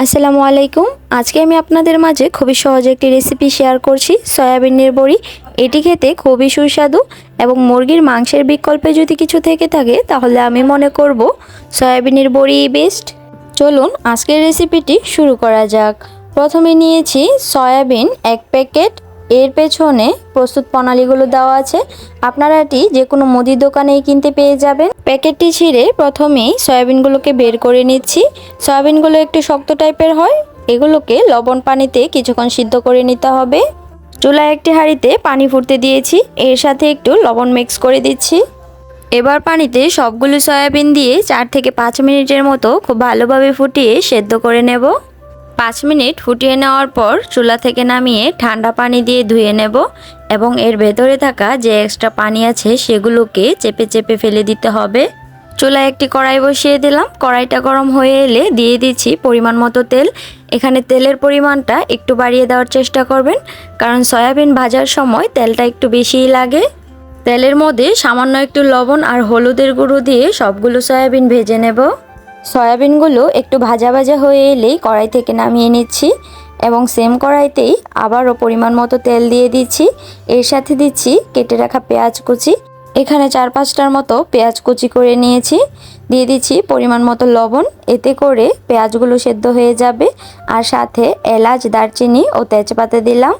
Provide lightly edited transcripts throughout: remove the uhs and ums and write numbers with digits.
আসসালামু আলাইকুম। আজকে আমি আপনাদের মাঝে খুবই সহজ একটি রেসিপি শেয়ার করছি, সয়াবিনের বড়ি। এটি খেতে খুবই সুস্বাদু এবং মুরগির মাংসের বিকল্পে যদি কিছু থেকে থাকে তাহলে আমি মনে করব সয়াবিনের বড়ি বেস্ট। চলুন আজকের রেসিপিটি শুরু করা যাক। প্রথমে নিয়েছি সয়াবিন 1 প্যাকেট। এর পেছনে প্রস্তুত প্রণালীগুলো দেওয়া আছে, আপনারা এটি যে কোনো মুদির দোকানেই কিনতে পেয়ে যাবেন। প্যাকেটটি ছিঁড়ে প্রথমেই সয়াবিনগুলোকে বের করে নিচ্ছি। সয়াবিনগুলো একটু শক্ত টাইপের হয়, এগুলোকে লবণ পানিতে কিছুক্ষণ সিদ্ধ করে নিতে হবে। চুলায় একটি হাঁড়িতে পানি ফুটতে দিয়েছি, এর সাথে একটু লবণ মিক্স করে দিচ্ছি। এবার পানিতে সবগুলো সয়াবিন দিয়ে 4 থেকে 5 মিনিটের মতো খুব ভালোভাবে ফুটিয়ে সেদ্ধ করে নেব। 5 মিনিট ফুটিয়ে নেওয়ার পর চুলা থেকে নামিয়ে ঠান্ডা পানি দিয়ে ধুয়ে নেব এবং এর ভেতরে থাকা যে এক্সট্রা পানি আছে সেগুলোকে চেপে চেপে ফেলে দিতে হবে। চুলায় একটি কড়াই বসিয়ে দিলাম। কড়াইটা গরম হয়ে এলে দিয়ে দিচ্ছি পরিমাণ মতো তেল। এখানে তেলের পরিমাণটা একটু বাড়িয়ে দেওয়ার চেষ্টা করবেন, কারণ সয়াবিন ভাজার সময় তেলটা একটু বেশিই লাগে। তেলের মধ্যে সামান্য একটু লবণ আর হলুদের গুঁড়ো দিয়ে সবগুলো সয়াবিন ভেজে নেব। সয়াবিনগুলো একটু ভাজা ভাজা হয়ে এলেই কড়াই থেকে নামিয়ে নিচ্ছি এবং সেম কড়াইতেই আবারও পরিমাণ মতো তেল দিয়ে দিচ্ছি। এর সাথে দিচ্ছি কেটে রাখা পেঁয়াজ কুচি। এখানে 4-5টার মতো পেঁয়াজ কুচি করে নিয়েছি। দিয়ে দিচ্ছি পরিমাণ মতো লবণ, এতে করে পেঁয়াজগুলো সেদ্ধ হয়ে যাবে। আর সাথে এলাচ, দারচিনি ও তেজপাতা দিলাম।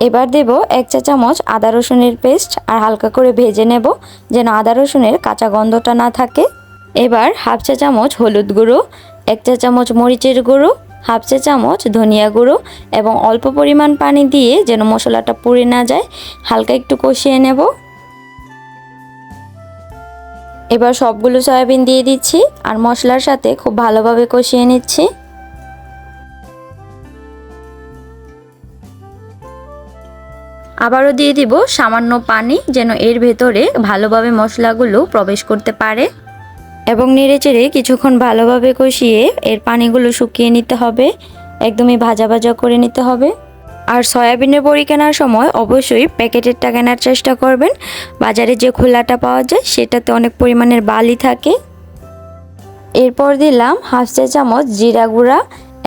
এবার দেব 1 চা চামচ আদা রসুনের পেস্ট আর হালকা করে ভেজে নেব, যেন আদা রসুনের কাঁচা গন্ধটা না থাকে। এবার 1/2 চা চামচ হলুদ গুঁড়ো, 1 চা চামচ মরিচের গুঁড়ো, 1/2 চা চামচ ধনিয়া গুঁড়ো এবং অল্প পরিমাণ পানি দিয়ে যেন মশলাটা পুড়ে না যায় হালকা একটু কষিয়ে নেব। এবার সবগুলো সয়াবিন দিয়ে দিচ্ছি আর মশলার সাথে খুব ভালোভাবে কষিয়ে নিচ্ছি। আবারও দিয়ে দিব সামান্য পানি, যেন এর ভেতরে ভালোভাবে মশলাগুলো প্রবেশ করতে পারে এবং নেড়েচেড়ে কিছুক্ষণ ভালোভাবে কষিয়ে এর পানিগুলো শুকিয়ে নিতে হবে। একদমই ভাজা ভাজা করে নিতে হবে। আর সয়াবিনের বড়ি কেনার সময় অবশ্যই প্যাকেটেরটা কেনার চেষ্টা করবেন। বাজারে যে খোলাটা পাওয়া যায় সেটাতে অনেক পরিমাণের বালি থাকে। এরপর দিলাম 1/2 চা চামচ জিরা গুঁড়া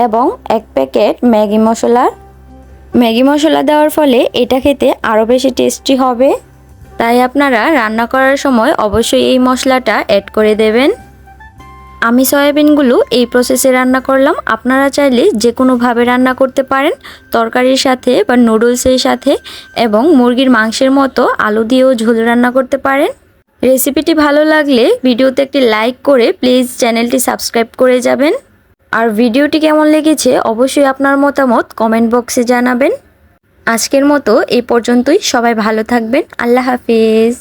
এবং 1 প্যাকেট ম্যাগি মশলা। ম্যাগি মশলা দেওয়ার ফলে এটা খেতে আরও বেশি টেস্টি হবে, তাই আপনারা রান্না করার সময় অবশ্যই এই মশলাটা অ্যাড করে দেবেন। আমি সয়াবিনগুলো এই প্রসেসে রান্না করলাম, আপনারা চাইলে যে কোনোভাবে রান্না করতে পারেন, তরকারির সাথে বা নুডলসের সাথে, এবং মুরগির মাংসের মতো আলু দিয়েও ঝোল রান্না করতে পারেন। রেসিপিটি ভালো লাগলে ভিডিওতে একটি লাইক করে প্লিজ চ্যানেলটি সাবস্ক্রাইব করে যাবেন। আর ভিডিওটি কেমন লেগেছে অবশ্যই আপনার মতামত কমেন্ট বক্সে জানাবেন। আজকের মতো এই পর্যন্তই। সবাই ভালো থাকবেন। আল্লাহ হাফিজ।